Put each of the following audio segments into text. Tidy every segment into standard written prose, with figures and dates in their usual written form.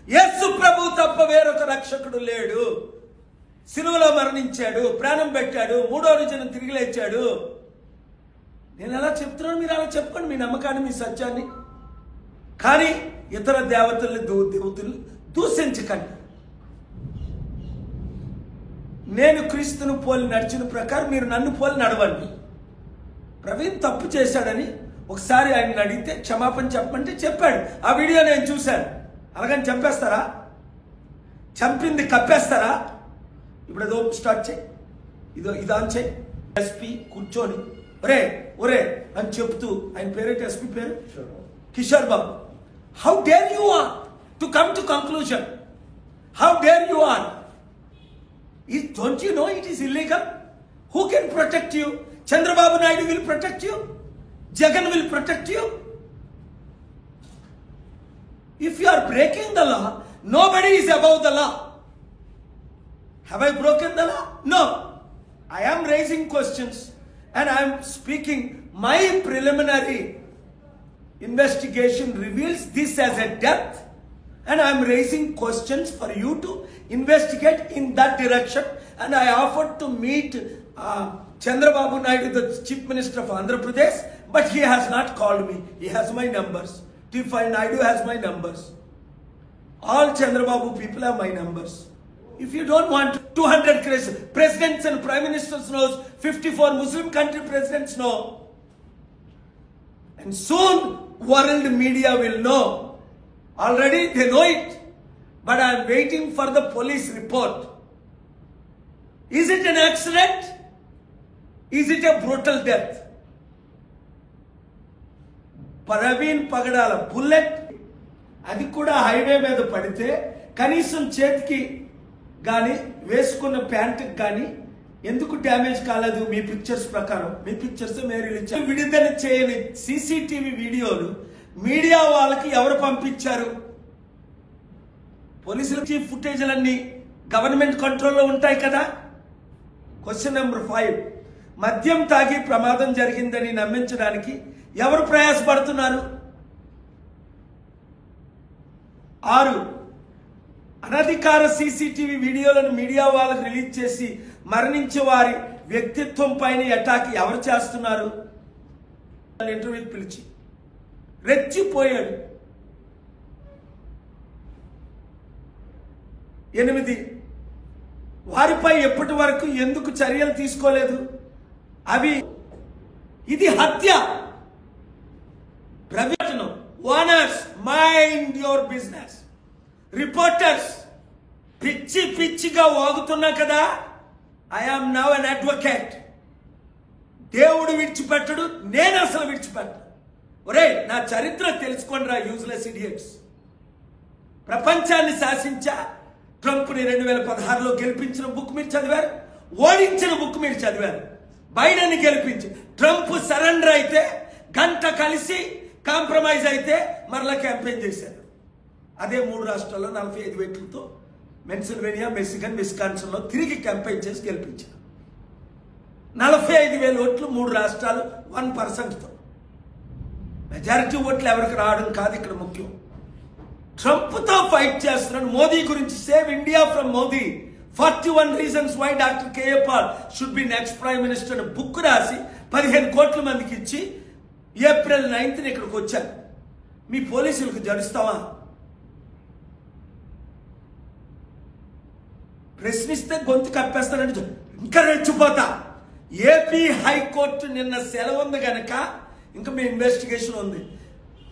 యేసు ప్రభు తప్ప వేరొక రక్షకుడు లేడు. సిలువలో మరణించాడు, ప్రాణం పెట్టాడు, మూడో రోజున తిరిగి లేచాడు. నేను అలా చెప్తున్నాను, మీరు అలా చెప్పుకోండి మీ నమ్మకాన్ని, మీ సత్యాన్ని. కానీ ఇతర దేవతల్ని దేవతల్ని దూషించకండి. నేను క్రీస్తును పోలి నడిచిన ప్రకారం మీరు నన్ను పోలి నడవండి. ప్రవీణ్ తప్పు చేశాడని ఒకసారి ఆయన అడిగితే క్షమాపణ చెప్పమంటే చెప్పాడు. ఆ వీడియో నేను చూశాను. అలాగని చంపేస్తారా? చంపింది కప్పేస్తారా? ఇప్పుడు అది ఓపెన్ స్టార్ట్ చేయి, ఇది ఆన్ చేయి. ఎస్పీ కూర్చొని ఒరే ఒరే అని చెప్తూ, ఆయన పేరేంటి ఎస్పీ పేరు? Kishore Babu. How dare you are to come to conclusion? How dare you are? Don't you know it is illegal? Who can protect you? Chandrababu Naidu will protect you. Jagan will protect you. If you are breaking the law, nobody is above the law. Have I broken the law? No. I am raising questions and I am speaking. My preliminary investigation reveals this as a death, and I am raising questions for you to investigate in that direction. And I offered to meet Chandrababu Naidu, the Chief Minister of Andhra Pradesh, but he has not called me. He has my numbers. T5 Naidu has my numbers. All Chandrababu people have my numbers. If you don't want 200 presidents and prime ministers knows, 54 Muslim country presidents know, and soon world media will know. Already they know it, but I am waiting for the police report. Is it an accident? Is it a brutal death? Praveen Pagadala bullet, అది కూడా highway మీద పడితే కనీసం చేతికి కానీ వేసుకున్న ప్యాంటుకి కానీ ఎందుకు డ్యామేజ్ కాలేదు? మీ పిక్చర్స్ ప్రకారం, మీ పిక్చర్స్ మీరు ఇచ్చారు. విడుదల చేయని సీసీటీవీ వీడియోలు మీడియా వాళ్ళకి ఎవరు పంపించారు? పోలీసులకి ఫుటేజ్లన్నీ గవర్నమెంట్ కంట్రోల్లో ఉంటాయి కదా. క్వశ్చన్ నెంబర్ 5, మద్యం తాగి ప్రమాదం జరిగిందని నమ్మించడానికి ఎవరు ప్రయాసపడుతున్నారు? 6, అనధికార సీసీటీవీ వీడియోలను మీడియా వాళ్ళకు రిలీజ్ చేసి మరణించే వారి వ్యక్తిత్వం పైన అటాక్ ఎవరు చేస్తున్నారు? ఇంటర్వ్యూకి పిలిచి రెచ్చిపోయాడు. 8, వారిపై ఎప్పటి వరకు ఎందుకు చర్యలు తీసుకోలేదు? ఇది హత్య. ప్రవేశనం. Owners mind your business. Reporters పిచ్చి పిచ్చిగా వాగుతున్నా కదా. I am now an advocate. దేవుడు విడిచిపెట్టడు, నేను అసలు విడిచిపెట్టను. ఒరే నా చరిత్ర తెలుసుకోండి రా యూజ్లెస్ ఇడియట్స్. ప్రపంచాన్ని శాసించా. ట్రంప్ని 2016లో గెలిపించిన బుక్ మీరు చదివారు, ఓడించిన బుక్ మీరు చదివారు. బైడెన్ గెలిపించి ట్రంప్ సరెండర్ అయితే గంట కలిసి కాంప్రమైజ్ అయితే మరలా క్యాంపెయిన్ చేశారు. అదే 3 రాష్ట్రాల్లో 45 వేట్లతో పెన్సిల్వేనియా, మిచిగన్, విస్కాన్సిన్లో తిరిగి క్యాంపెయిన్ చేసి గెలిపించారు. 45,000 ఓట్లు 3 రాష్ట్రాలు 1%తో. మెజారిటీ ఓట్లు ఎవరికి రావడం కాదు ఇక్కడ ముఖ్యం. ట్రంప్తో ఫైట్ చేస్తున్నాడు. మోదీ గురించి save India from Modi, 41 reasons why doctor KA Paul should be next prime minister అని బుక్ రాసి 15 కోట్ల మందికి ఇచ్చి ఏప్రిల్ 9th ఇక్కడికి వచ్చారు. మీ పోలీసులకు జరుస్తావా? ప్రశ్నిస్తే గొంతు కప్పేస్తానంటే ఇంకా రెచ్చిపోతా. ఏపీ హైకోర్టు నిన్న సెలవు ఉంది కనుక ఇంకా మీ ఇన్వెస్టిగేషన్ ఉంది.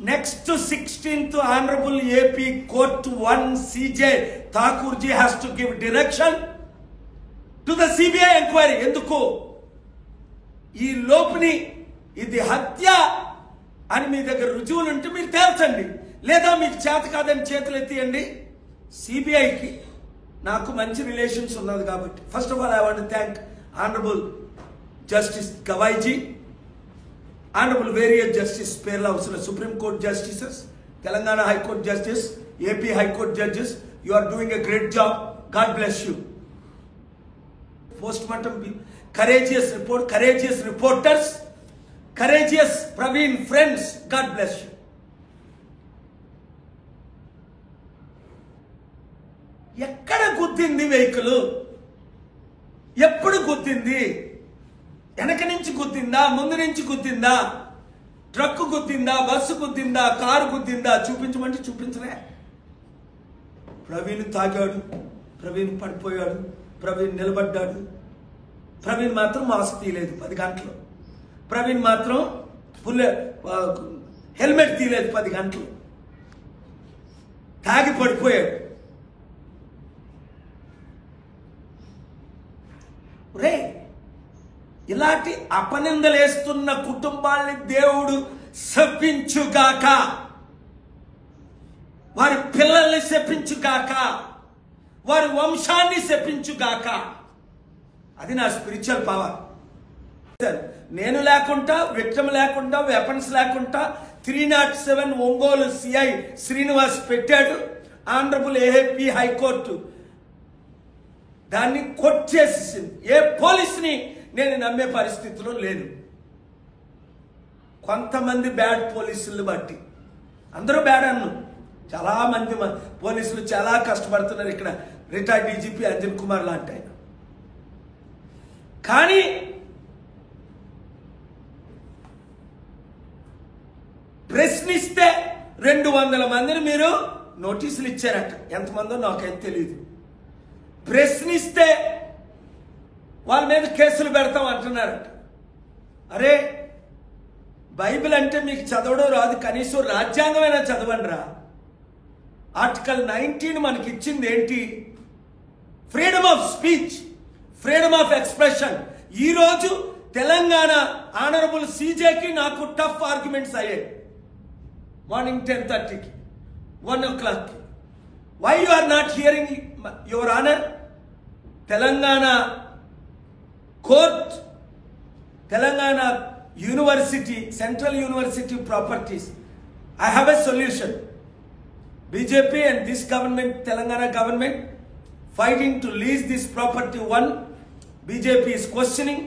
Next 16th honourable AP court 1 CJ ఠాకూర్జీ has to give direction to the CBI enquiry. ఎందుకు? ఈ లోపుని ఇది హత్య అని మీ దగ్గర రుజువులు ఉంటే మీరు తేల్చండి, లేదా మీకు చేత కాదని చేతులు ఎత్తియండి. సిబిఐకి నాకు మంచి రిలేషన్స్ ఉన్నది కాబట్టి first of all I want to thank honourable justice గవాయిజీ, ఆనరబుల్ వేరియస్ జస్టిస్ పేర్ల అవసరం supreme court justices, Telangana high court justice, AP high court judges. You are doing a great job. God bless you. Postmortem courageous report, courageous reporters, courageous Praveen friends. God bless you. ఎక్కడ గుద్దింది vehicle? ఎప్పుడు గుద్దింది? వెనక నుంచి గుద్దిందా, ముందు నుంచి గుద్దిందా, truck గుద్దిందా, bus గుద్దిందా, car గుద్దిందా? చూపించమంటే చూపించలే. ప్రవీణ్ తాగాడు, ప్రవీణ్ పడిపోయాడు, ప్రవీణ్ నిలబడ్డాడు. ప్రవీణ్ మాత్రం మాస్క్ తీయలేదు 10 గంటలు. ప్రవీణ్ మాత్రం హెల్మెట్ తీయలేదు 10 గంటలు. తాగి పడిపోయాడు. రే, ఇలాంటి అపనిందలేస్తున్న కుటుంబాల్ని దేవుడు శపించుగాక, వారి పిల్లల్ని శపించుగాక, వారి వంశాన్ని శపించుగాక. అది నా స్పిరిచువల్ పవర్. నేను లేకుండా, విక్రమ్ లేకుండా, వెపన్స్ లేకుండా 307 ఒంగోలు సిఐ శ్రీనివాస్ పెట్టాడు. ఆనరబుల్ ఏపీ హైకోర్టు దాన్ని కొట్టేసేసింది. ఏ పోలీసుని నేను నమ్మే పరిస్థితిలో లేను. కొంతమంది బ్యాడ్ పోలీసులు బట్టి, అందరూ బ్యాడ్ అన్ను, చాలా మంది పోలీసులు చాలా కష్టపడుతున్నారు. ఇక్కడ రిటైర్డ్ డీజీపీ అంజన్ కుమార్ లాంటి ఆయన. కానీ ప్రశ్నిస్తే 200 మందిని మీరు నోటీసులు ఇచ్చారట. ఎంతమందో నాకైతే తెలియదు. ప్రశ్నిస్తే వాళ్ళ మీద కేసులు పెడతాం అంటున్నారట. అరే, బైబిల్ అంటే మీకు చదవడం రాదు, కనీసం రాజ్యాంగమైనా చదవండి రా. ఆర్టికల్ 19 మనకి ఇచ్చింది ఏంటి? Freedom of speech, freedom of expression. ఈరోజు తెలంగాణ ఆనరబుల్ సీజేకి నాకు టఫ్ ఆర్గ్యుమెంట్స్ అయ్యాయి. మార్నింగ్ 10:30కి, 1 o'clockకి. Why you are not hearing your honour? Telangana court, Telangana university, central university properties. I have a solution. BJP and this government, Telangana government, fighting to lease this property. One, BJP is questioning.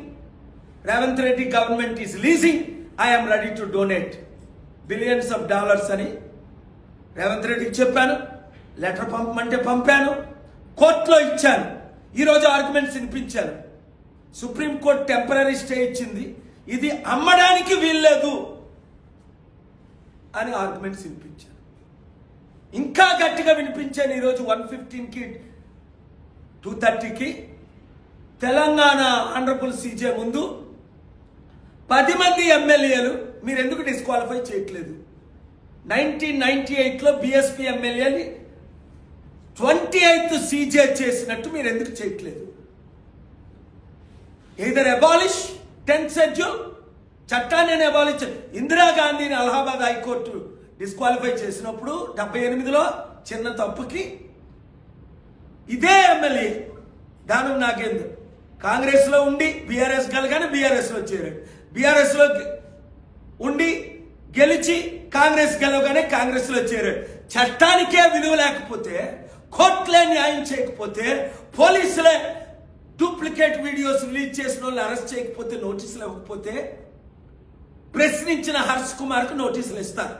Ravant Reddy government is leasing. I am ready to donate billions of dollars అని రేవంత్ రెడ్డికి చెప్పాను. Letter పంపమంటే పంపాను, కోర్టులో ఇచ్చాను. ఈరోజు arguments వినిపించాను. Supreme court temporary stay ఇచ్చింది, ఇది అమ్మడానికి వీల్లేదు అని ఆర్గ్యుమెంట్స్ వినిపించాను. ఇంకా గట్టిగా వినిపించాను ఈరోజు 1:15కి 2:30కి తెలంగాణ ఆనరబుల్ సీజే ముందు 10 మంది ఎమ్మెల్యేలు మీరు ఎందుకు డిస్క్వాలిఫై చేయట్లేదు? 1998లో బీఎస్పీ ఎమ్మెల్యేని 28th సీజే చేసినట్టు మీరు ఎందుకు చేయట్లేదు? ఎయిదర్ అబాలిష్ 10th షెడ్యూల్, చట్టాన్ని అబాలిష్. ఇందిరాగాంధీని అలహాబాద్ హైకోర్టు డిస్క్వాలిఫై చేసినప్పుడు 78లో చిన్న తప్పుకి ఇదే ఎమ్మెల్యే దానం నాగేంద్ర కాంగ్రెస్ లో ఉండి బీఆర్ఎస్ కలగానే బీఆర్ఎస్ లో చేరాడు. బీఆర్ఎస్ లో ఉండి గెలిచి కాంగ్రెస్ గెలవగానే కాంగ్రెస్ లో చేరాడు. చట్టానికే విలువ లేకపోతే, కోర్టులే న్యాయం చేయకపోతే, పోలీసులే డూప్లికేట్ వీడియోస్ రిలీజ్ చేసిన వాళ్ళు అరెస్ట్ చేయకపోతే, నోటీసులు ఇవ్వకపోతే, ప్రశ్నించిన హర్ష్ కుమార్కు నోటీసులు ఇస్తారు,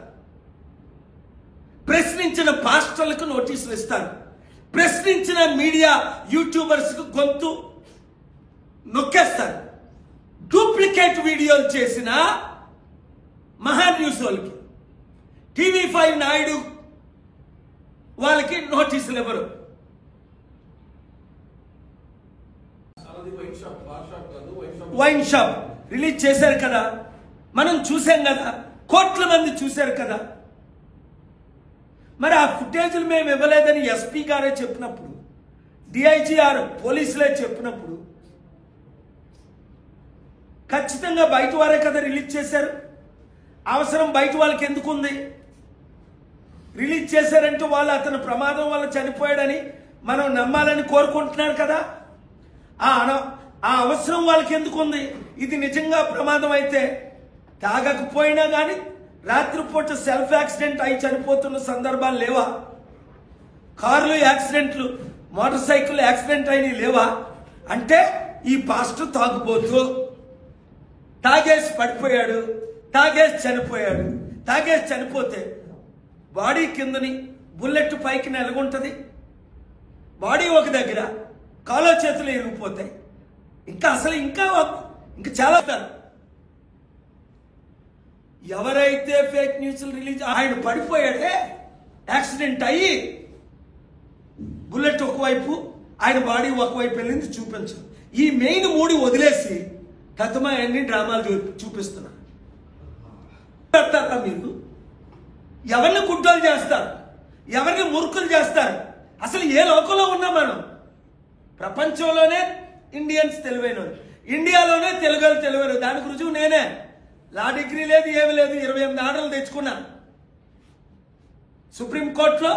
ప్రశ్నించిన పాస్టర్లకు నోటీసులు ఇస్తారు, ప్రశ్నించిన మీడియా యూట్యూబర్స్ కు గొంతు నొక్కేస్తారు. డూప్లికేట్ వీడియోలు చేసిన మహా న్యూస్ వాళ్ళకి, TV5 నాయుడు వాళ్ళకి నోటీసులు ఎవరు? వైన్ షాప్ రిలీజ్ చేశారు కదా, మనం చూసాం కదా, కోట్ల మంది చూశారు కదా. మరి ఆ ఫుటేజ్లు మేము ఇవ్వలేదని ఎస్పీ గారే చెప్పినప్పుడు, డిఐజీఆర్ పోలీసులే చెప్పినప్పుడు, ఖచ్చితంగా బయట వారే కదా రిలీజ్ చేశారు. అవసరం బయట వాళ్ళకి ఎందుకు ఉంది? రిలీజ్ చేశారంటే వాళ్ళు అతను ప్రమాదం వల్ల చనిపోయాడని మనం నమ్మాలని కోరుకుంటున్నారు కదా. ఆ అవసరం వాళ్ళకి ఎందుకు ఉంది? ఇది నిజంగా ప్రమాదం అయితే తాగకపోయినా కానీ రాత్రిపూట సెల్ఫ్ యాక్సిడెంట్ అయి చనిపోతున్న సందర్భాలు లేవా? కార్లు యాక్సిడెంట్లు, మోటార్ సైకిల్ యాక్సిడెంట్ అయినవి లేవా? అంటే ఈ పాస్టర్ తాగుబోతూ తాగేసి పడిపోయాడు, తాగేసి చనిపోయాడు. తాగేసి చనిపోతే బాడీ కిందని బుల్లెట్ పైకి ఎలాగుంటుంది? బాడీ ఒక దగ్గర, కాలో చేతులు ఇరిగిపోతాయి. ఇంకా చాలా ఎవరైతే ఫేక్ న్యూస్లు రిలీజ్, ఆయన పడిపోయాడే, యాక్సిడెంట్ అయ్యి బుల్లెట్ ఒకవైపు, ఆయన బాడీ ఒకవైపు వెళ్ళింది చూపించరు. ఈ మెయిన్ 3 వదిలేసి కథమ అన్ని డ్రామాలు చూపిస్తున్నారు. మీరు ఎవరిని గుడ్డోలు చేస్తారు, ఎవరిని మురుకులు చేస్తారు? అసలు ఏ లోకంలో ఉన్నాం మనం? ప్రపంచంలోనే ఇండియన్స్ తెలివైన, ఇండియాలోనే తెలుగు. దానికి రుజువు నేనే. లా డిగ్రీ లేదు, ఏమి లేదు, 28 ఆర్డర్లు తెచ్చుకున్నా. సుప్రీంకోర్టులో,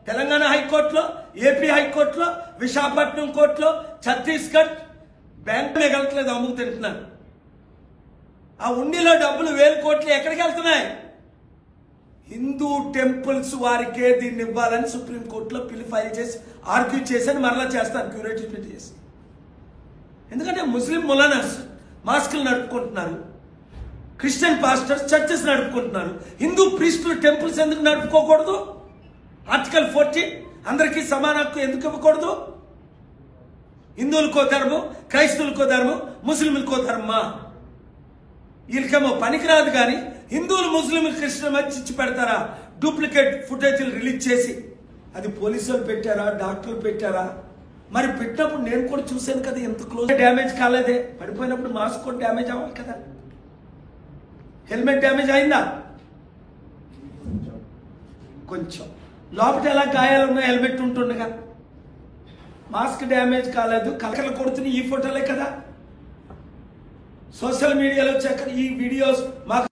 తెలంగాణ హైకోర్టులో, ఏపీ హైకోర్టులో, విశాఖపట్నం కోర్టులో, ఛత్తీస్గఢ్ బ్యాంకు మిగలట్లేదు, అమ్ముకు తింటున్నాను. ఆ ఉండిలో డబ్బులు 1000 కోట్లు ఎక్కడికి వెళ్తున్నాయి? హిందూ టెంపుల్స్ వారికే దీన్ని ఇవ్వాలని సుప్రీంకోర్టులో ఫైల్ చేసి ఆర్గ్యూ చేసి మరలా చేస్తాను, క్యూరేటివ్ చేసి. ఎందుకంటే ముస్లిం ములానాస్ మాస్కులు నడుపుకుంటున్నారు, క్రిస్టియన్ పాస్టర్స్ చర్చెస్ నడుపుకుంటున్నారు. హిందూ ప్రీస్టులు టెంపుల్స్ ఎందుకు నడుపుకోకూడదు? ఆర్టికల్ 14 అందరికీ సమాన హక్కు ఎందుకు ఇవ్వకూడదు? హిందువులకో ధర్మం, క్రైస్తవులకో ధర్మం, ముస్లింలకో ధర్మమా? వీళ్ళకేమో పనికిరాదు. కానీ హిందువులు, ముస్లింలు, క్రిస్టియన్ మధ్య చిచ్చు పెడతారా? డూప్లికేట్ ఫుటేజీలు రిలీజ్ చేసి అది పోలీసులు పెట్టారా, డాక్టర్లు పెట్టారా? మరి పెట్టినప్పుడు నేను కూడా చూశాను కదా, ఎంత క్లోజ్. డ్యామేజ్ కాలేదే, పడిపోయినప్పుడు మాస్క్ కూడా డ్యామేజ్ అవ్వాలి కదా. హెల్మెట్ డ్యామేజ్ అయిందా? కొంచెం. లోపల ఎలా గాయాలున్నా హెల్మెట్ ఉంటుండగా. మాస్క్ డ్యామేజ్ కాలేదు, కలకలు కొడుతున్న ఈ ఫోటోలే కదా. సోషల్ మీడియాలో వచ్చాక ఈ వీడియోస్ మాకు